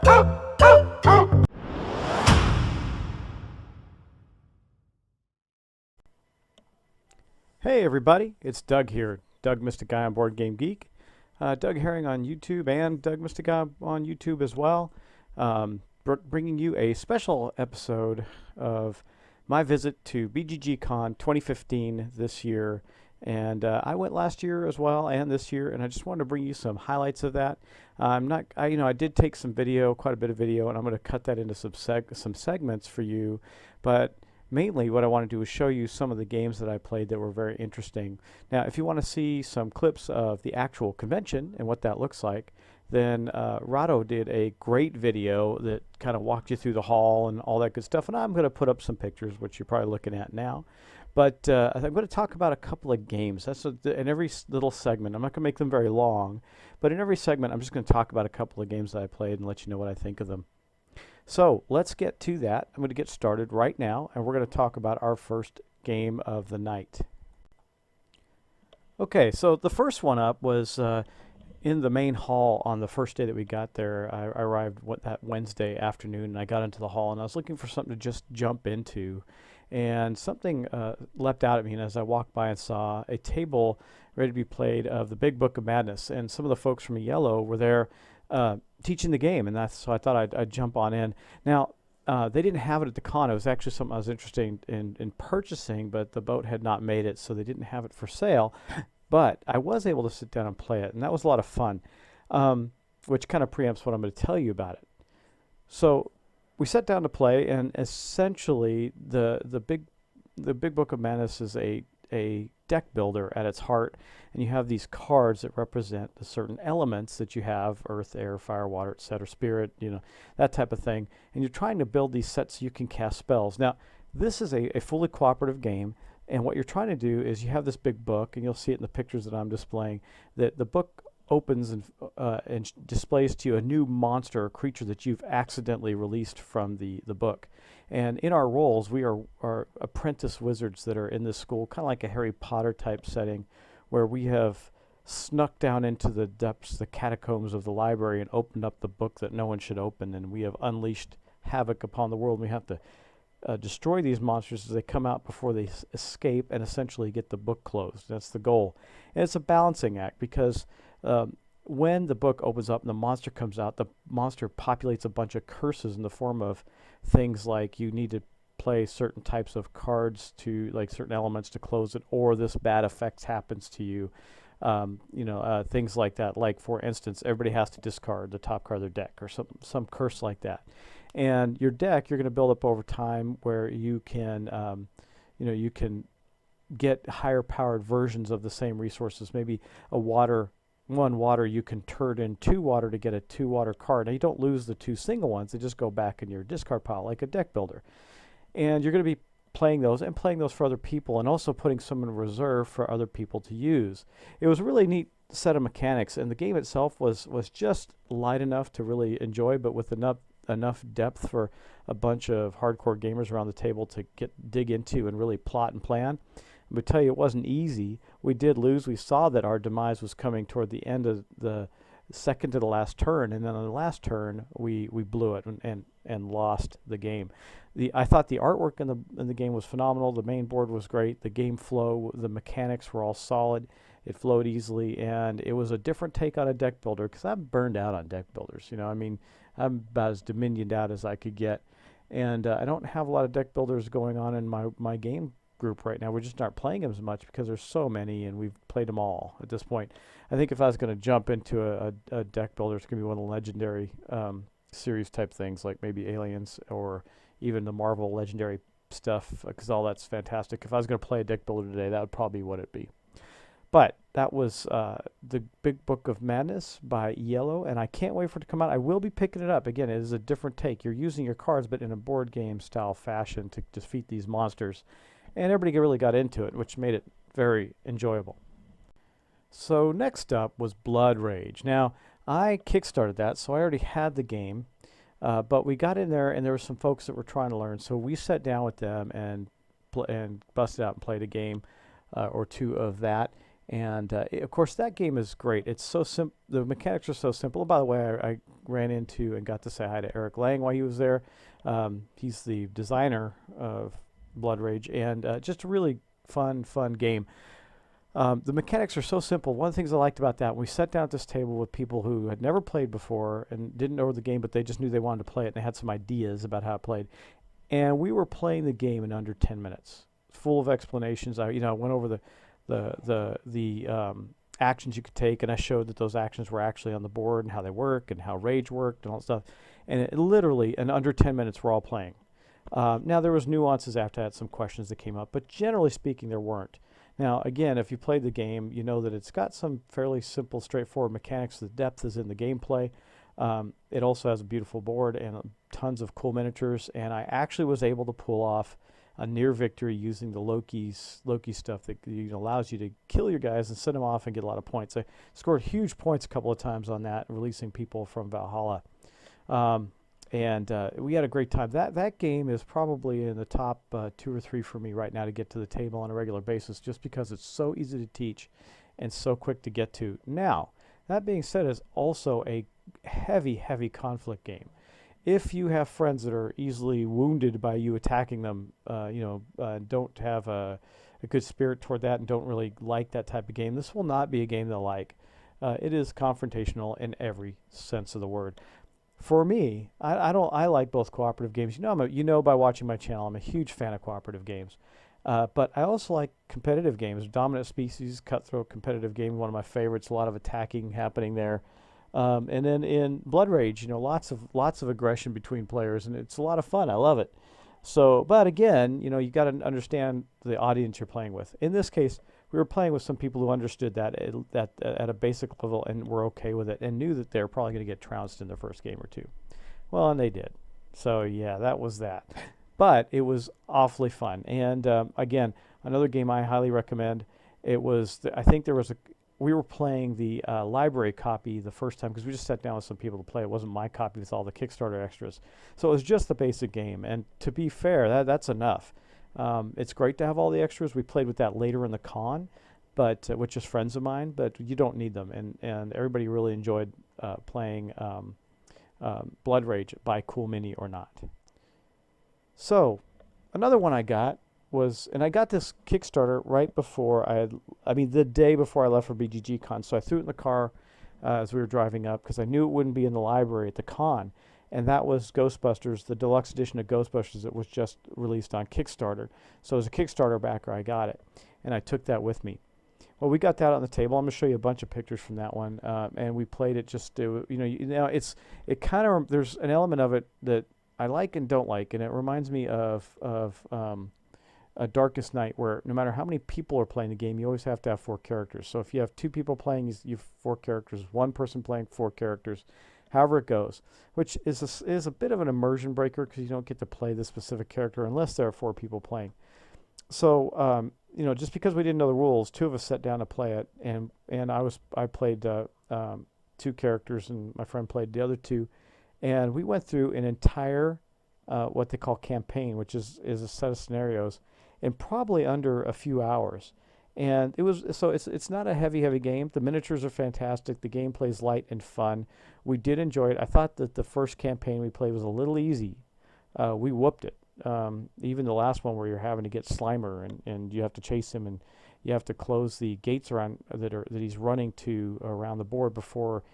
Hey everybody, it's Doug here. Doug Mr. Guy on Board Game Geek. Doug Herring on YouTube and Doug Mr. Guy on YouTube as well. Bringing you a special episode of my visit to BGGcon 2015 this year. And I went last year as well and this year, and I just wanted to bring you some highlights of that. I did take some video, quite a bit of video, and I'm going to cut that into some segments for you. But mainly what I want to do is show you some of the games that I played that were very interesting. Now, if you want to see some clips of the actual convention and what that looks like, then Rado did a great video that kind of walked you through the hall and all that good stuff. And I'm going to put up some pictures, which you're probably looking at now. But I'm going to talk about a couple of games. That's in every little segment. I'm not going to make them very long, but in every segment, I'm just going to talk about a couple of games that I played and let you know what I think of them. So let's get to that. I'm going to get started right now, and we're going to talk about our first game of the night. Okay, so the first one up was in the main hall on the first day that we got there. I arrived that Wednesday afternoon, and I got into the hall, and I was looking for something to just jump into. And something leapt out at me, and as I walked by and saw a table ready to be played of the Big Book of Madness, and some of the folks from Yellow were there teaching the game, and so I thought I'd jump on in. Now, they didn't have it at the con. It was actually something I was interested in purchasing, but the boat had not made it, so they didn't have it for sale. But I was able to sit down and play it, and that was a lot of fun, which kind of preempts what I'm going to tell you about it. So we sat down to play, and essentially the Big Book of Madness is a deck builder at its heart, and you have these cards that represent the certain elements that you have: earth, air, fire, water, etc., spirit, that type of thing. And you're trying to build these sets so you can cast spells. Now, this is a fully cooperative game, and what you're trying to do is you have this big book, and you'll see it in the pictures that I'm displaying, that the book opens and displays to you a new monster or creature that you've accidentally released from the book. And in our roles, we are apprentice wizards that are in this school, kind of like a Harry Potter type setting, where we have snuck down into the depths, the catacombs of the library, and opened up the book that no one should open, and we have unleashed havoc upon the world. We have to destroy these monsters as they come out before they escape and essentially get the book closed. That's the goal. And it's a balancing act, because when the book opens up and the monster comes out, the monster populates a bunch of curses in the form of things like you need to play certain types of cards to, like certain elements to close it, or this bad effect happens to you. Things like that. Like, for instance, everybody has to discard the top card of their deck, or some curse like that. And your deck, you're going to build up over time where you can, you can get higher powered versions of the same resources. Maybe one water, you can turn in 2 water to get a 2 water card. Now, you don't lose the 2 single ones. They just go back in your discard pile like a deck builder. And you're going to be playing those for other people, and also putting some in reserve for other people to use. It was a really neat set of mechanics, and the game itself was just light enough to really enjoy, but with enough depth for a bunch of hardcore gamers around the table to dig into and really plot and plan. I would tell you, it wasn't easy. We did lose. We saw that our demise was coming toward the end of the second to the last turn, and then on the last turn we blew it and lost the game. I thought the artwork in the game was phenomenal. The main board was great. The game flow, the mechanics were all solid. It flowed easily, and it was a different take on a deck builder, because I'm burned out on deck builders. I'm about as dominioned out as I could get, and I don't have a lot of deck builders going on in my game group right now. We just aren't playing them as much because there's so many, and we've played them all at this point. I think if I was going to jump into a deck builder, it's going to be one of the legendary series type things, like maybe Aliens or even the Marvel legendary stuff, because all that's fantastic. If I was going to play a deck builder today, that would probably be what it'd be. But that was the Big Book of Madness by Yellow, and I can't wait for it to come out. I will be picking it up. Again, it is a different take. You're using your cards, but in a board game style fashion to defeat these monsters. And everybody really got into it, which made it very enjoyable. So next up was Blood Rage. Now, I kickstarted that, so I already had the game, but we got in there, and there were some folks that were trying to learn, so we sat down with them and busted out and played a game or two of that. And of course, that game is great. It's so simple. The mechanics are so simple. By the way, I ran into and got to say hi to Eric Lang while he was there. He's the designer of Blood Rage, and just a really fun game. The mechanics are so simple. One of the things I liked about that, we sat down at this table with people who had never played before and didn't know the game, but they just knew they wanted to play it, and they had some ideas about how it played. And we were playing the game in under 10 minutes, full of explanations. I went over the actions you could take, and I showed that those actions were actually on the board and how they work and how rage worked and all that stuff. And it literally, in under 10 minutes, we're all playing. Now, there was nuances after that, some questions that came up, but generally speaking, there weren't. Now, again, if you played the game, you know that it's got some fairly simple, straightforward mechanics. The depth is in the gameplay. It also has a beautiful board and tons of cool miniatures, and I actually was able to pull off a near victory using the Loki stuff that allows you to kill your guys and send them off and get a lot of points. I scored huge points a couple of times on that, releasing people from Valhalla. And we had a great time. That game is probably in the top 2 or 3 for me right now to get to the table on a regular basis, just because it's so easy to teach and so quick to get to. Now, that being said, it's also a heavy conflict game. If you have friends that are easily wounded by you attacking them, don't have a good spirit toward that and don't really like that type of game, this will not be a game they'll like. It is confrontational in every sense of the word. For me, I like both cooperative games. By watching my channel, I'm a huge fan of cooperative games. But I also like competitive games. Dominant Species, cutthroat competitive game, one of my favorites. A lot of attacking happening there. And then in Blood Rage, lots of aggression between players, and it's a lot of fun. I love it. So, but again, you got to understand the audience you're playing with. In this case, we were playing with some people who understood that at a basic level and were okay with it and knew that they were probably going to get trounced in their first game or two. Well, and they did. So yeah, that was that. But it was awfully fun. And again, another game I highly recommend. It was we were playing the library copy the first time because we just sat down with some people to play. It wasn't my copy with all the Kickstarter extras. So it was just the basic game. And to be fair, that's enough. It's great to have all the extras. We played with that later in the con, but with just friends of mine, but you don't need them. And everybody really enjoyed playing Blood Rage, by Cool Mini or not. So another one I got was, and I got this Kickstarter right before the day before I left for BGGcon. So I threw it in the car as we were driving up because I knew it wouldn't be in the library at the con. And that was Ghostbusters, the deluxe edition of Ghostbusters that was just released on Kickstarter. So as a Kickstarter backer, I got it, and I took that with me. Well, we got that on the table. I'm going to show you a bunch of pictures from that one, and we played it. There's an element of it that I like and don't like, and it reminds me of a Darkest Night, where no matter how many people are playing the game, you always have to have 4 characters. So if you have 2 people playing, you have 4 characters. 1 person playing, 4 characters. However it goes, which is a bit of an immersion breaker because you don't get to play this specific character unless there are 4 people playing. So just because we didn't know the rules, 2 of us sat down to play it, and I played 2 characters, and my friend played the other 2, and we went through an entire what they call campaign, which is a set of scenarios, in probably under a few hours. And it's not a heavy game. The miniatures are fantastic. The gameplay is light and fun. We did enjoy it. I thought that the first campaign we played was a little easy. We whooped it. Even the last one where you're having to get Slimer and you have to chase him and you have to close the gates around that he's running to around the board before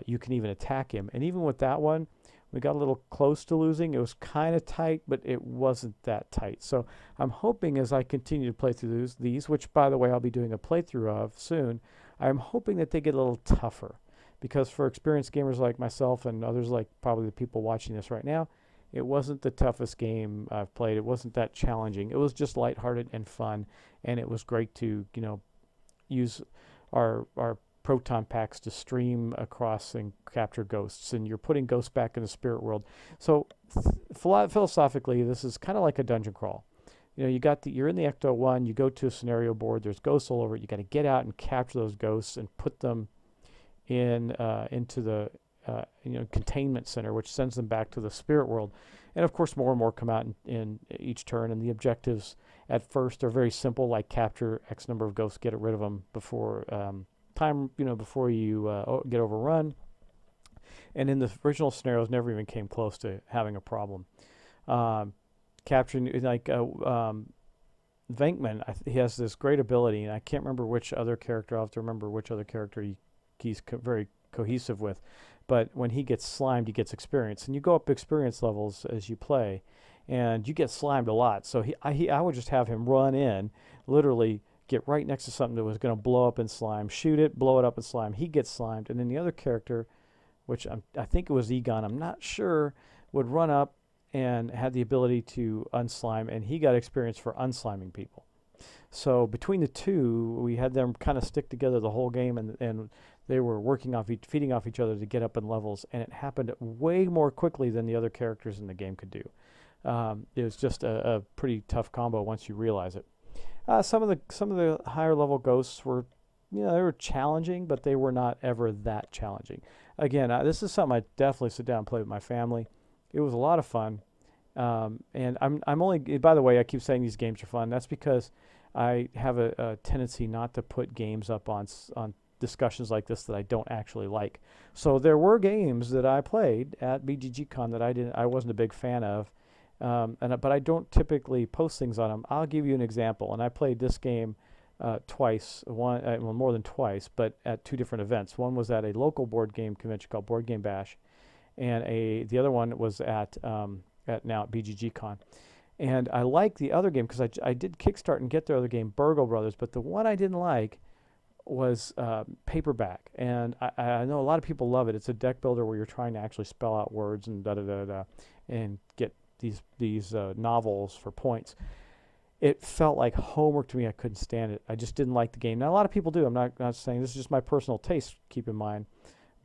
you can even attack him. And even with that one, we got a little close to losing. It was kind of tight, but it wasn't that tight. So I'm hoping as I continue to play through these, which, by the way, I'll be doing a playthrough of soon, I'm hoping that they get a little tougher. Because for experienced gamers like myself and others like probably the people watching this right now, it wasn't the toughest game I've played. It wasn't that challenging. It was just lighthearted and fun, and it was great to use our proton packs to stream across and capture ghosts, and you're putting ghosts back in the spirit world. So philosophically, this is kind of like a dungeon crawl. You're in the Ecto-1, you go to a scenario board, there's ghosts all over it, you got to get out and capture those ghosts and put them into the containment center, which sends them back to the spirit world. And of course, more and more come out in each turn. And the objectives at first are very simple, like capture X number of ghosts, get rid of them before before you get overrun. And in the original scenarios, never even came close to having a problem. Capturing Venkman, he has this great ability, and I can't remember which other character. I'll have to remember which other character he's very cohesive with. But when he gets slimed, he gets experience, and you go up experience levels as you play, and you get slimed a lot. So I would just have him run in, literally get right next to something that was going to blow up in slime, shoot it, blow it up in slime. He gets slimed, and then the other character, which I think it was Egon, I'm not sure, would run up and had the ability to unslime, and he got experience for unsliming people. So between the two, we had them kind of stick together the whole game, and they were feeding off each other to get up in levels, and it happened way more quickly than the other characters in the game could do. It was just a pretty tough combo once you realize it. Some of the higher level ghosts were, they were challenging, but they were not ever that challenging. Again, this is something I definitely sit down and play with my family. It was a lot of fun. And I'm only, by the way, I keep saying these games are fun. That's because I have a tendency not to put games up on discussions like this that I don't actually like. So there were games that I played at BGGcon that I wasn't a big fan of, but I don't typically post things on them. I'll give you an example. And I played this game twice, more than twice, but at two different events. One was at a local board game convention called Board Game Bash, and the other one was at BGGcon. And I like the other game because I did kickstart and get their other game, Burgle Brothers, but the one I didn't like was paperback. And I know a lot of people love it. It's a deck builder where you're trying to actually spell out words and and get these novels for points. It felt like homework to me. I couldn't stand it. I just didn't like the game. Now, a lot of people do. I'm not saying this is just my personal taste, keep in mind.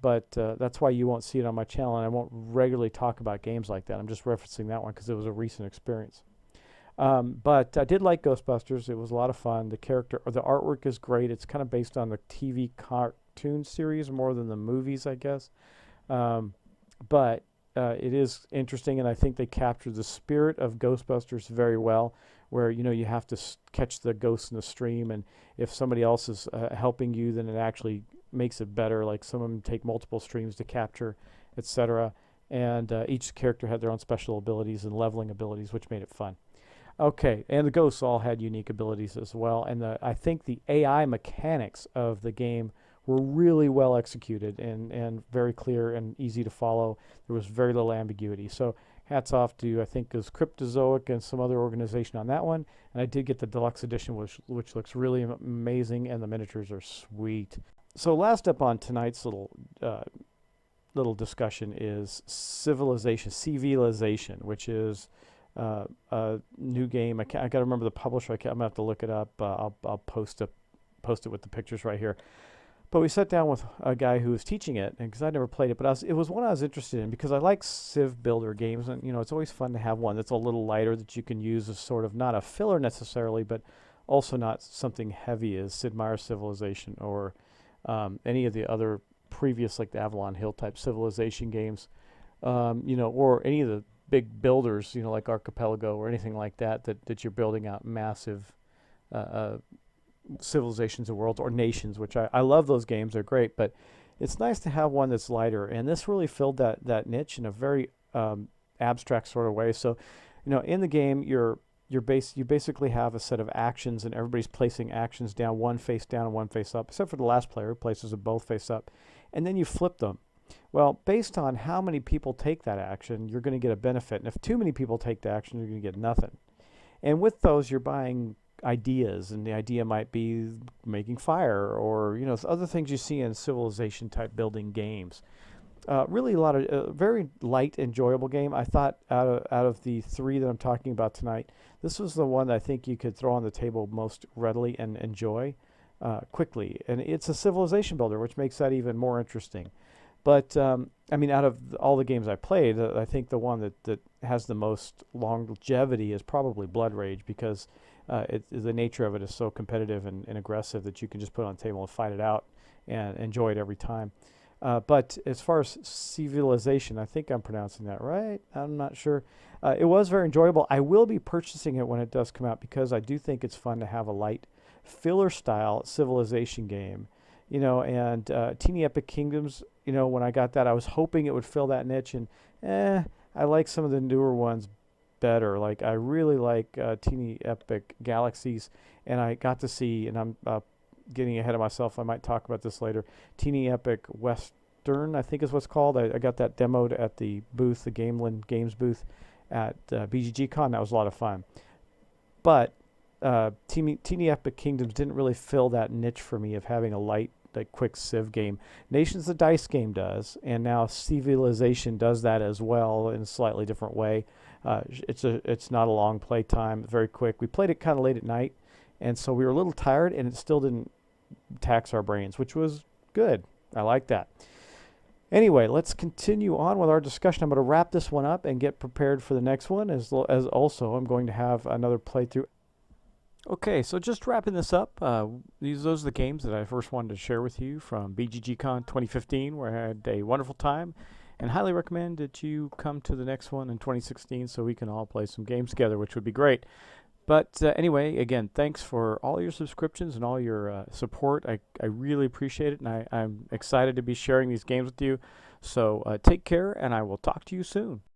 But that's why you won't see it on my channel, and I won't regularly talk about games like that. I'm just referencing that one because it was a recent experience. But I did like Ghostbusters. It was a lot of fun. The artwork is great. It's kind of based on the TV cartoon series more than the movies, I guess. But it is interesting, and I think they captured the spirit of Ghostbusters very well, where you have to catch the ghosts in the stream, and if somebody else is helping you, then it actually makes it better. Like some of them take multiple streams to capture, etc. And each character had their own special abilities and leveling abilities, which made it fun. Okay, and the ghosts all had unique abilities as well. And I think the AI mechanics of the game were really well executed and very clear and easy to follow. There was very little ambiguity. So hats off to, I think it was Cryptozoic and some other organization on that one. And I did get the Deluxe edition, which looks really amazing, and the miniatures are sweet. So last up on tonight's little discussion is Civilization, which is a new game. I got to remember the publisher. I'm gonna have to look it up. I'll post it with the pictures right here. But we sat down with a guy who was teaching it, and because I never played it, but it was one I was interested in because I like Civ builder games, and it's always fun to have one that's a little lighter that you can use as sort of not a filler necessarily, but also not something heavy as Sid Meier's Civilization or any of the other previous, like the Avalon Hill type Civilization games, or any of the big builders, like Archipelago or anything like that you're building out massive civilizations of worlds or nations, which I love those games. They're great, but it's nice to have one that's lighter, and this really filled that niche in a very abstract sort of way. So, in the game, you basically have a set of actions, and everybody's placing actions down, one face down and one face up, except for the last player who places them both face up, and then you flip them. Well, based on how many people take that action, you're going to get a benefit, and if too many people take the action, you're going to get nothing. And with those, you're buying ideas, and the idea might be making fire or other things you see in civilization type building games. Really a lot of very light, enjoyable game. I thought out of the three that I'm talking about tonight, this was the one that I think you could throw on the table most readily and enjoy quickly. And it's a civilization builder, which makes that even more interesting. But out of all the games I played, I think the one that has the most longevity is probably Blood Rage, because the nature of it is so competitive and aggressive that you can just put it on the table and fight it out and enjoy it every time. But as far as Civilization, I think I'm pronouncing that right. I'm not sure. It was very enjoyable. I will be purchasing it when it does come out because I do think it's fun to have a light filler style Civilization game. And Teeny Epic Kingdoms, when I got that, I was hoping it would fill that niche, and I like some of the newer ones better. Like I really like Teeny Epic Galaxies, and I got to see, and I'm getting ahead of myself. I might talk about this later. Teeny Epic Western, I think is what's called. I got that demoed at the booth, the Gameland Games booth at BGGcon. That was a lot of fun. But Teeny Epic Kingdoms didn't really fill that niche for me of having a light, like quick Civ game. Nations the Dice game does, and now Civilization does that as well in a slightly different way. It's not a long play time, very quick. We played it kind of late at night, and so we were a little tired, and it still didn't tax our brains, which was good. I like that. Anyway, let's continue on with our discussion. I'm going to wrap this one up and get prepared for the next one, as also I'm going to have another playthrough. Okay, so just wrapping this up, those are the games that I first wanted to share with you from BGGcon 2015, where I had a wonderful time, and highly recommend that you come to the next one in 2016 so we can all play some games together, which would be great. But anyway, again, thanks for all your subscriptions and all your support. I really appreciate it, and I'm excited to be sharing these games with you. So take care, and I will talk to you soon.